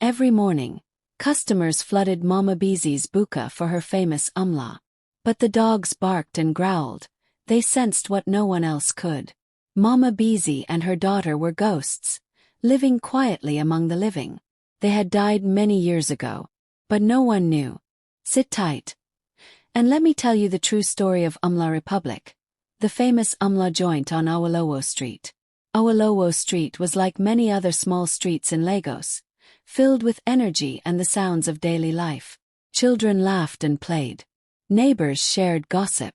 Every morning, customers flooded Mama Bisi's buka for her famous AMALA. But the dogs barked and growled. They sensed what no one else could. Mama Bisi and her daughter were ghosts, living quietly among the living. They had died many years ago, but no one knew. Sit tight, and let me tell you the true story of AMALA Republic, the famous AMALA joint on Awolowo Street. Awolowo Street was like many other small streets in Lagos, filled with energy and the sounds of daily life. Children laughed and played. Neighbors shared gossip.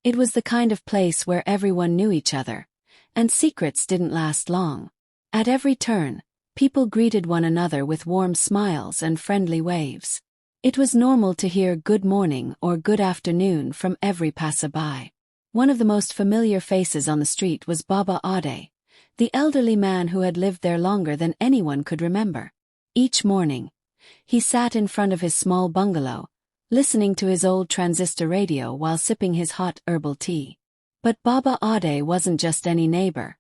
It was the kind of place where everyone knew each other, and secrets didn't last long. At every turn, people greeted one another with warm smiles and friendly waves. It was normal to hear good morning or good afternoon from every passerby. One of the most familiar faces on the street was Baba Ade, the elderly man who had lived there longer than anyone could remember. Each morning, he sat in front of his small bungalow, listening to his old transistor radio while sipping his hot herbal tea. But Baba Ade wasn't just any neighbor.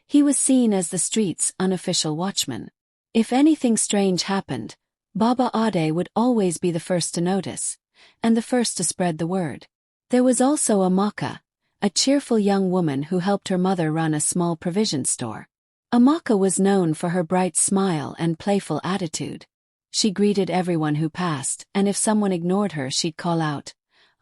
He was seen as the street's unofficial watchman. If anything strange happened, Baba Ade would always be the first to notice, and the first to spread the word. There was also Amaka, a cheerful young woman who helped her mother run a small provision store. Amaka was known for her bright smile and playful attitude. She greeted everyone who passed, and if someone ignored her she'd call out,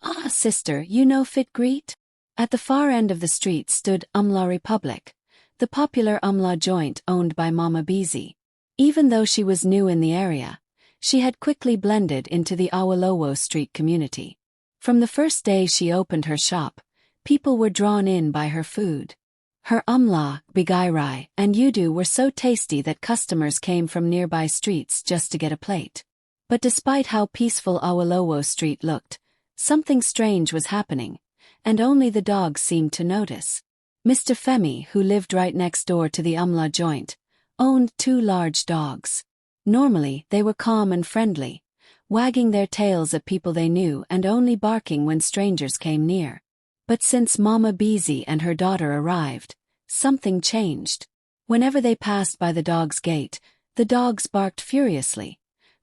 "Ah, sister, you know fit greet?" At the far end of the street stood AMALA Republic, the popular AMALA joint owned by Mama Bisi. Even though she was new in the area, she had quickly blended into the Awolowo Street community. From the first day she opened her shop, people were drawn in by her food. Her AMALA, gbegiri, and ewedu were so tasty that customers came from nearby streets just to get a plate. But despite how peaceful Awolowo Street looked, something strange was happening, and only the dogs seemed to notice. Mr. Femi, who lived right next door to the AMALA joint, owned 2 large dogs. Normally, they were calm and friendly, wagging their tails at people they knew and only barking when strangers came near. But since Mama Bisi and her daughter arrived, something changed. Whenever they passed by the dog's gate, the dogs barked furiously,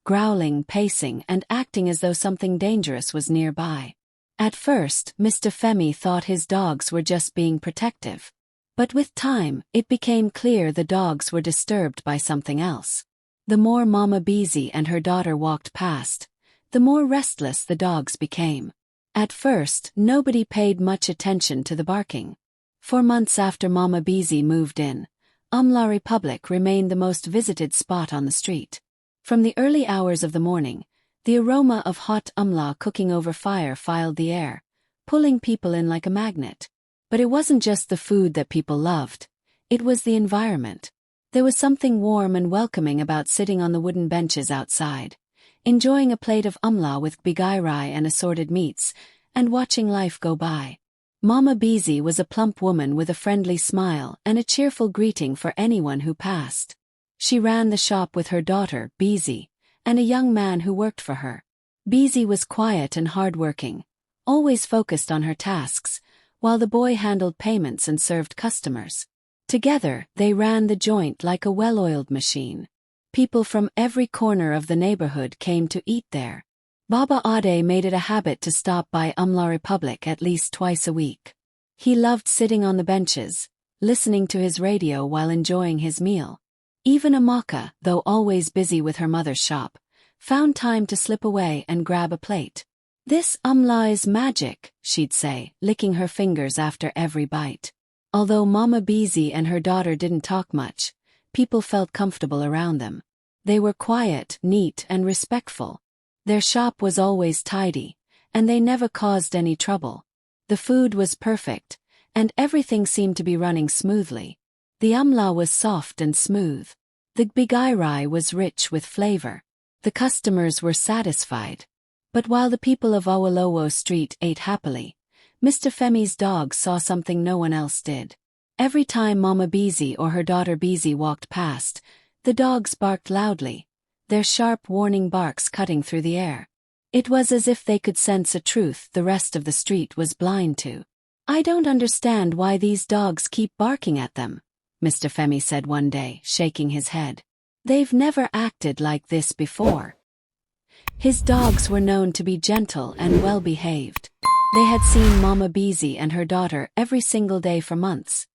growling, pacing, and acting as though something dangerous was nearby. At first, Mr. Femi thought his dogs were just being protective. But with time, it became clear the dogs were disturbed by something else. The more Mama Bisi and her daughter walked past, the more restless the dogs became. At first, nobody paid much attention to the barking. For months after Mama Bisi moved in, AMALA Republic remained the most visited spot on the street. From the early hours of the morning, the aroma of hot AMALA cooking over fire filled the air, pulling people in like a magnet. But it wasn't just the food that people loved, it was the environment. There was something warm and welcoming about sitting on the wooden benches outside, enjoying a plate of AMALA with gbegiri and assorted meats, and watching life go by. Mama Bisi was a plump woman with a friendly smile and a cheerful greeting for anyone who passed. She ran the shop with her daughter, Bisi, and a young man who worked for her. Bisi was quiet and hardworking, always focused on her tasks, while the boy handled payments and served customers. Together, they ran the joint like a well-oiled machine. People from every corner of the neighborhood came to eat there. Baba Ade made it a habit to stop by AMALA Republic at least twice a week. He loved sitting on the benches, listening to his radio while enjoying his meal. Even Amaka, though always busy with her mother's shop, found time to slip away and grab a plate. "This AMALA is magic," she'd say, licking her fingers after every bite. Although Mama Bisi and her daughter didn't talk much, people felt comfortable around them. They were quiet, neat, and respectful. Their shop was always tidy, and they never caused any trouble. The food was perfect, and everything seemed to be running smoothly. The AMALA was soft and smooth. The gbegiri was rich with flavor. The customers were satisfied. But while the people of Awolowo Street ate happily, Mr. Femi's dogs saw something no one else did. Every time Mama Bisi or her daughter Bisi walked past, the dogs barked loudly, their sharp warning barks cutting through the air. It was as if they could sense a truth the rest of the street was blind to. "I don't understand why these dogs keep barking at them," Mr. Femi said one day, shaking his head. They've never acted like this before. His dogs were known to be gentle and well-behaved. They had seen Mama Bisi and her daughter every single day for months,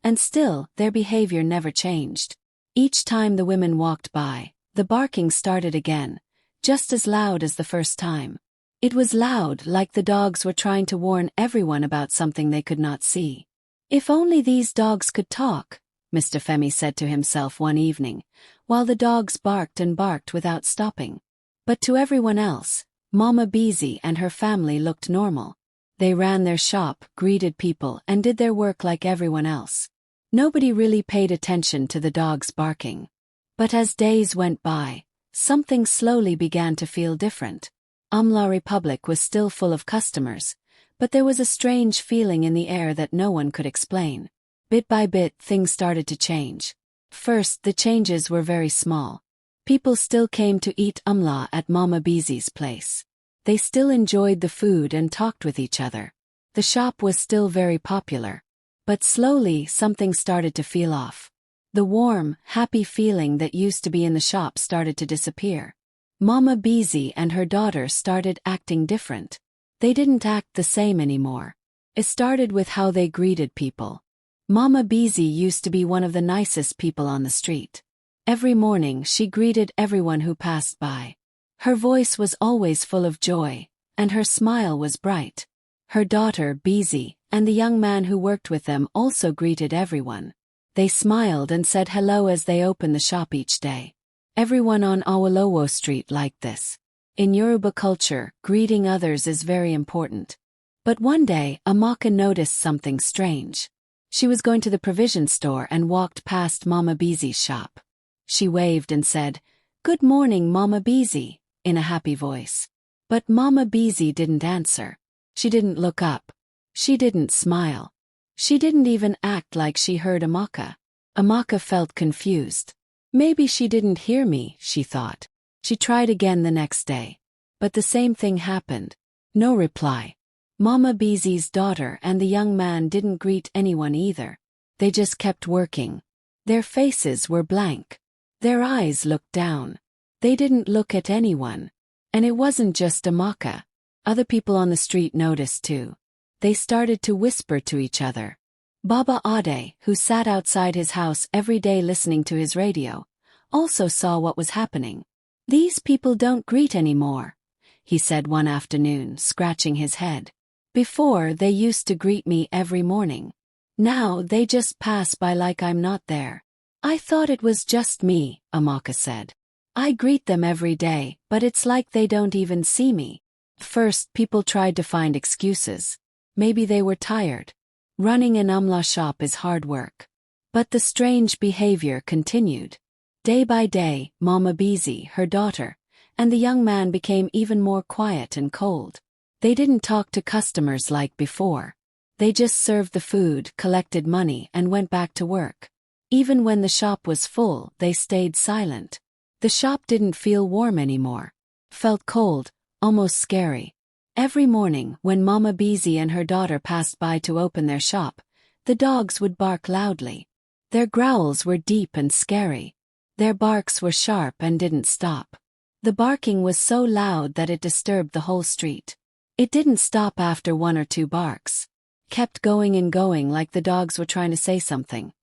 and still their behavior never changed. Each time the women walked by, the barking started again, just as loud as the first time. It was loud, like the dogs were trying to warn everyone about something they could not see. If only these dogs could talk, Mr. Femi said to himself one evening, while the dogs barked and barked without stopping. But to everyone else, Mama Bisi and her family looked normal. They ran their shop, greeted people, and did their work like everyone else. Nobody really paid attention to the dogs barking. But as days went by, something slowly began to feel different. AMALA REPUBLIC was still full of customers, but there was a strange feeling in the air that no one could explain. Bit by bit, things started to change. First, the changes were very small. People still came to eat amla at Mama Bisi's place. They still enjoyed the food and talked with each other. The shop was still very popular. But slowly, something started to feel off. The warm, happy feeling that used to be in the shop started to disappear. Mama Bisi and her daughter started acting different. They didn't act the same anymore. It started with how they greeted people. Mama Bisi used to be one of the nicest people on the street. Every morning she greeted everyone who passed by. Her voice was always full of joy, and her smile was bright. Her daughter, Bisi, and the young man who worked with them also greeted everyone. They smiled and said hello as they opened the shop each day. Everyone on Awolowo Street liked this. In Yoruba culture, greeting others is very important. But one day, Amaka noticed something strange. She was going to the provision store and walked past Mama Bisi's shop. She waved and said, "Good morning, Mama Bisi," in a happy voice. But Mama Bisi didn't answer. She didn't look up. She didn't smile. She didn't even act like she heard Amaka. Amaka felt confused. Maybe she didn't hear me, she thought. She tried again the next day. But the same thing happened. No reply. Mama Bisi's daughter and the young man didn't greet anyone either. They just kept working. Their faces were blank. Their eyes looked down. They didn't look at anyone. And it wasn't just Amaka. Other people on the street noticed too. They started to whisper to each other. Baba Ade, who sat outside his house every day listening to his radio, also saw what was happening. "These people don't greet anymore," he said one afternoon, scratching his head. "Before, they used to greet me every morning. Now they just pass by like I'm not there." "I thought it was just me," Amaka said. "I greet them every day, but it's like they don't even see me." First, people tried to find excuses. Maybe they were tired. Running an amla shop is hard work. But the strange behavior continued. Day by day, Mama Bisi, her daughter, and the young man became even more quiet and cold. They didn't talk to customers like before. They just served the food, collected money, and went back to work. Even when the shop was full, they stayed silent. The shop didn't feel warm anymore. Felt cold, almost scary. Every morning, when Mama Bisi and her daughter passed by to open their shop, the dogs would bark loudly. Their growls were deep and scary. Their barks were sharp and didn't stop. The barking was so loud that it disturbed the whole street. It didn't stop after one or two barks. Kept going and going like the dogs were trying to say something.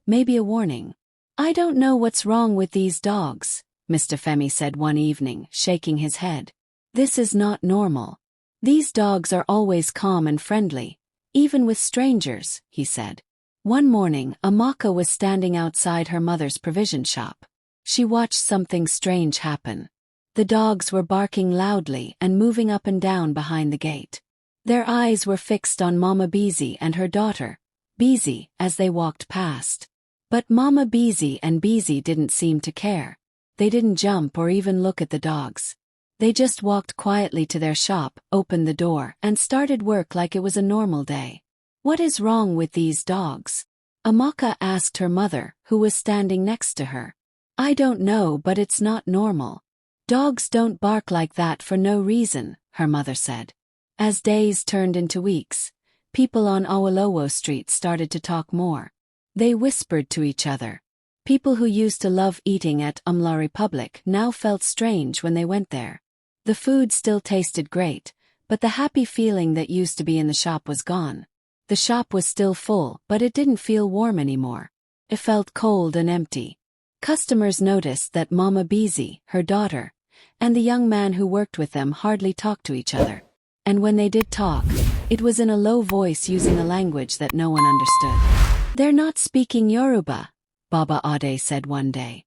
Maybe a warning. "I don't know what's wrong with these dogs," Mr. Femi said one evening, shaking his head. "This is not normal. These dogs are always calm and friendly, even with strangers," he said. One morning, Amaka was standing outside her mother's provision shop. She watched something strange happen. The dogs were barking loudly and moving up and down behind the gate. Their eyes were fixed on Mama Bisi and her daughter, Bisi, as they walked past. But Mama Bisi and Bisi didn't seem to care. They didn't jump or even look at the dogs. They just walked quietly to their shop, opened the door, and started work like it was a normal day. "What is wrong with these dogs?" Amaka asked her mother, who was standing next to her. "I don't know, but it's not normal. Dogs don't bark like that for no reason," her mother said. As days turned into weeks, people on Awolowo Street started to talk more. They whispered to each other. People who used to love eating at AMALA REPUBLIC now felt strange when they went there. The food still tasted great, but the happy feeling that used to be in the shop was gone. The shop was still full, but it didn't feel warm anymore. It felt cold and empty. Customers noticed that Mama Bisi, her daughter, and the young man who worked with them hardly talked to each other. And when they did talk, it was in a low voice using a language that no one understood. "They're not speaking Yoruba," Baba Ade said one day.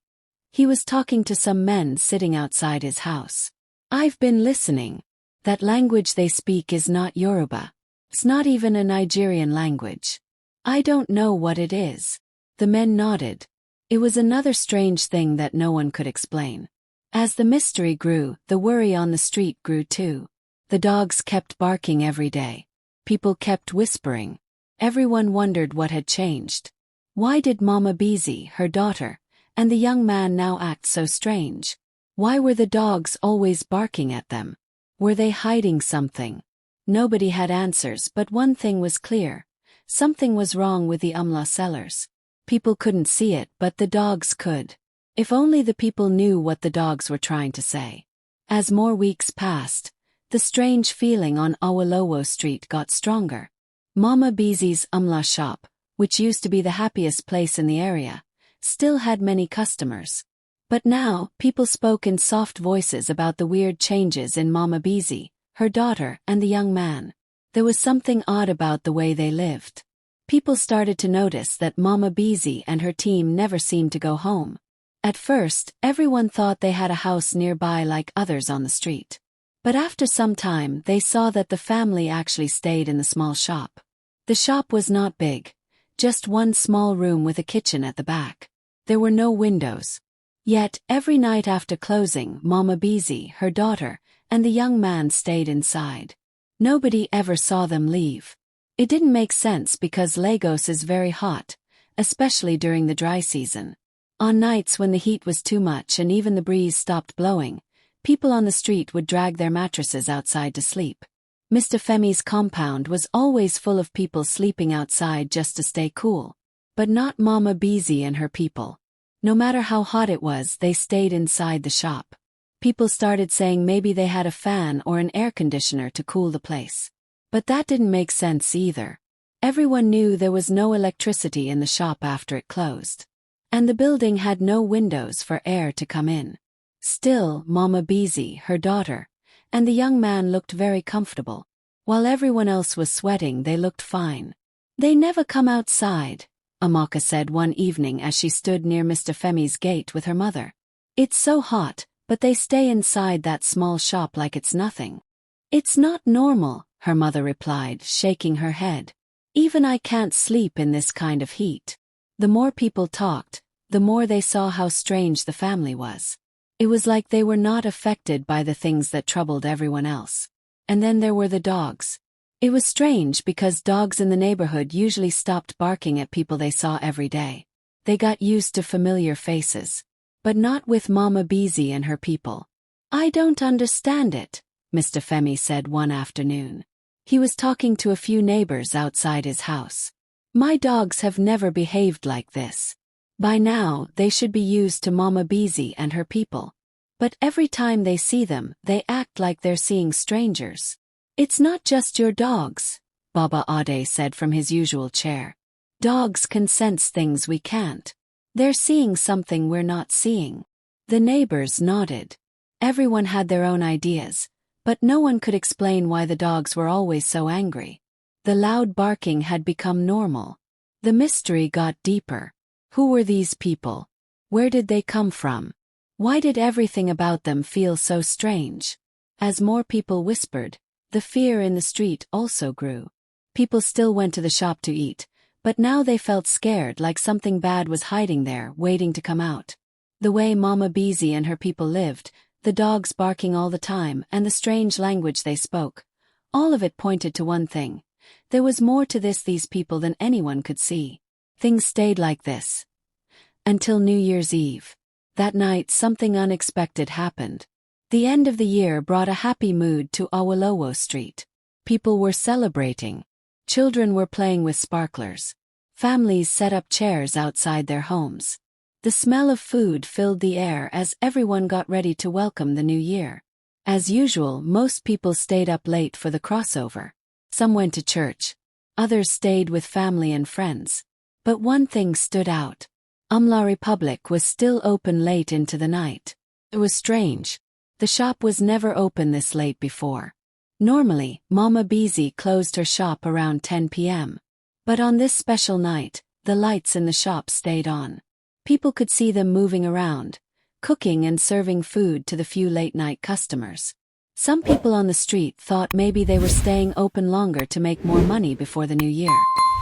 He was talking to some men sitting outside his house. "I've been listening. That language they speak is not Yoruba. It's not even a Nigerian language. I don't know what it is." The men nodded. It was another strange thing that no one could explain. As the mystery grew, the worry on the street grew too. The dogs kept barking every day. People kept whispering. Everyone wondered what had changed. Why did Mama Bisi, her daughter, and the young man now act so strange? Why were the dogs always barking at them? Were they hiding something? Nobody had answers, but one thing was clear. Something was wrong with the AMALA sellers. People couldn't see it, but the dogs could. If only the people knew what the dogs were trying to say. As more weeks passed, the strange feeling on Awolowo Street got stronger. Mama Bisi's AMALA shop, which used to be the happiest place in the area, still had many customers. But now, people spoke in soft voices about the weird changes in Mama Bisi, her daughter, and the young man. There was something odd about the way they lived. People started to notice that Mama Bisi and her team never seemed to go home. At first, everyone thought they had a house nearby like others on the street. But after some time, they saw that the family actually stayed in the small shop. The shop was not big, just one small room with a kitchen at the back. There were no windows. Yet, every night after closing, Mama Bisi, her daughter, and the young man stayed inside. Nobody ever saw them leave. It didn't make sense because Lagos is very hot, especially during the dry season. On nights when the heat was too much and even the breeze stopped blowing, people on the street would drag their mattresses outside to sleep. Mr. Femi's compound was always full of people sleeping outside just to stay cool. But not Mama Bisi and her people. No matter how hot it was, they stayed inside the shop. People started saying maybe they had a fan or an air conditioner to cool the place. But that didn't make sense either. Everyone knew there was no electricity in the shop after it closed. And the building had no windows for air to come in. Still, Mama Bisi, her daughter, and the young man looked very comfortable. While everyone else was sweating, they looked fine. "They never come outside," Amaka said one evening as she stood near Mr. Femi's gate with her mother. "It's so hot, but they stay inside that small shop like it's nothing." "It's not normal," her mother replied, shaking her head. "Even I can't sleep in this kind of heat." The more people talked, the more they saw how strange the family was. It was like they were not affected by the things that troubled everyone else. And then there were the dogs. It was strange because dogs in the neighborhood usually stopped barking at people they saw every day. They got used to familiar faces. But not with Mama Bisi and her people. "I don't understand it," Mr. Femi said one afternoon. He was talking to a few neighbors outside his house. "My dogs have never behaved like this. By now, they should be used to Mama Bisi and her people. But every time they see them, they act like they're seeing strangers." "It's not just your dogs," Baba Ade said from his usual chair. "Dogs can sense things we can't. They're seeing something we're not seeing." The neighbors nodded. Everyone had their own ideas, but no one could explain why the dogs were always so angry. The loud barking had become normal. The mystery got deeper. Who were these people? Where did they come from? Why did everything about them feel so strange? As more people whispered, the fear in the street also grew. People still went to the shop to eat, but now they felt scared, like something bad was hiding there, waiting to come out. The way Mama Bisi and her people lived, the dogs barking all the time, and the strange language they spoke, all of it pointed to one thing. There was more to these people than anyone could see. Things stayed like this until New Year's Eve. That night something unexpected happened. The end of the year brought a happy mood to Awolowo Street. People were celebrating. Children were playing with sparklers. Families set up chairs outside their homes. The smell of food filled the air as everyone got ready to welcome the new year. As usual, most people stayed up late for the crossover. Some went to church. Others stayed with family and friends. But one thing stood out. AMALA Republic was still open late into the night. It was strange. The shop was never open this late before. Normally, Mama Bisi closed her shop around 10 p.m. But on this special night, the lights in the shop stayed on. People could see them moving around, cooking and serving food to the few late-night customers. Some people on the street thought maybe they were staying open longer to make more money before the new year.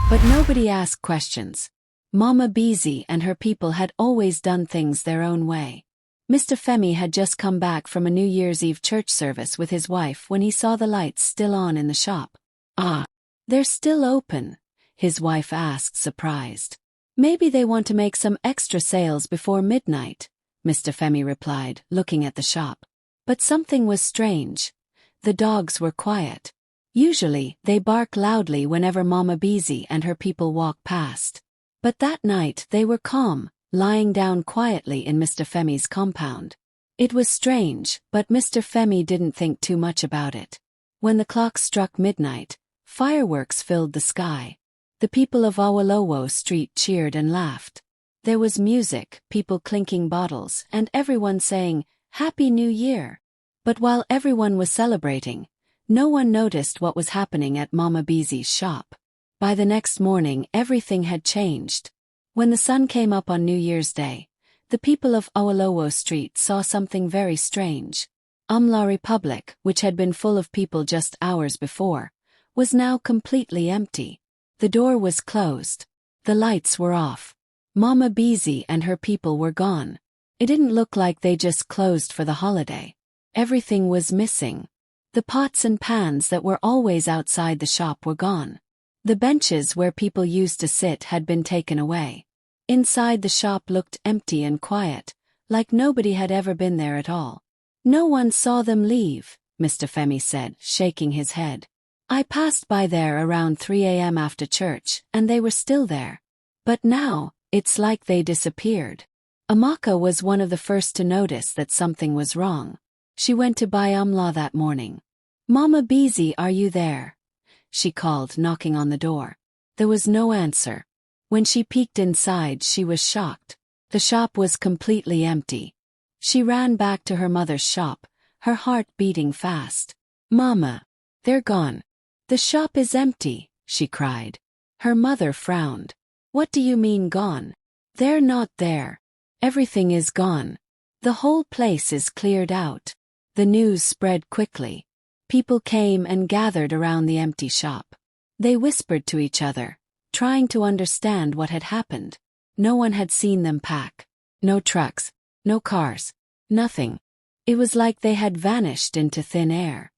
But nobody asked questions. Mama Bisi and her people had always done things their own way. Mr. Femi had just come back from a New Year's Eve church service with his wife when he saw the lights still on in the shop. "Ah, they're still open?" his wife asked, surprised. "Maybe they want to make some extra sales before midnight," Mr. Femi replied, looking at the shop. But something was strange. The dogs were quiet. Usually, they bark loudly whenever Mama Bisi and her people walk past. But that night they were calm, lying down quietly in Mr. Femi's compound. It was strange, but Mr. Femi didn't think too much about it. When the clock struck midnight, fireworks filled the sky. The people of Awolowo Street cheered and laughed. There was music, people clinking bottles, and everyone saying, "Happy New Year." But while everyone was celebrating, no one noticed what was happening at Mama Bisi's shop. By the next morning, everything had changed. When the sun came up on New Year's Day, the people of Awolowo Street saw something very strange. AMALA Republic, which had been full of people just hours before, was now completely empty. The door was closed. The lights were off. Mama Bisi and her people were gone. It didn't look like they just closed for the holiday. Everything was missing. The pots and pans that were always outside the shop were gone. The benches where people used to sit had been taken away. Inside the shop looked empty and quiet, like nobody had ever been there at all. "No one saw them leave," Mr. Femi said, shaking his head. "I passed by there around 3 a.m. after church, and they were still there. But now, it's like they disappeared." Amaka was one of the first to notice that something was wrong. She went to buy AMALA that morning. "Mama Bisi, are you there?" she called, knocking on the door. There was no answer. When she peeked inside, she was shocked. The shop was completely empty. She ran back to her mother's shop, her heart beating fast. "Mama, they're gone. The shop is empty," she cried. Her mother frowned. "What do you mean gone?" "They're not there. Everything is gone. The whole place is cleared out." The news spread quickly. People came and gathered around the empty shop. They whispered to each other, trying to understand what had happened. No one had seen them pack. No trucks, no cars, nothing. It was like they had vanished into thin air.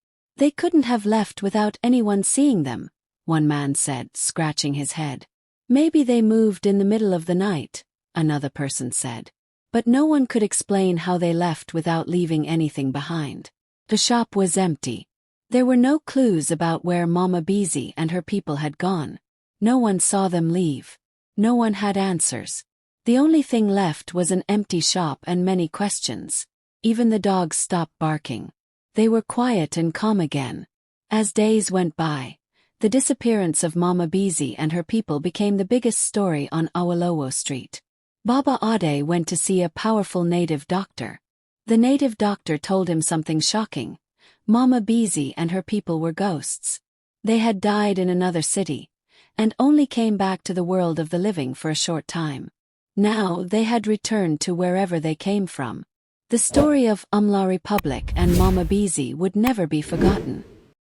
"They couldn't have left without anyone seeing them," one man said, scratching his head. "Maybe they moved in the middle of the night," another person said. But no one could explain how they left without leaving anything behind. The shop was empty. There were no clues about where Mama Bisi and her people had gone. No one saw them leave. No one had answers. The only thing left was an empty shop and many questions. Even the dogs stopped barking. They were quiet and calm again. As days went by, the disappearance of Mama Bisi and her people became the biggest story on Awolowo Street. Baba Ade went to see a powerful native doctor. The native doctor told him something shocking. Mama Bisi and her people were ghosts. They had died in another city, and only came back to the world of the living for a short time. Now they had returned to wherever they came from. The story of AMALA Republic and Mama Bisi would never be forgotten.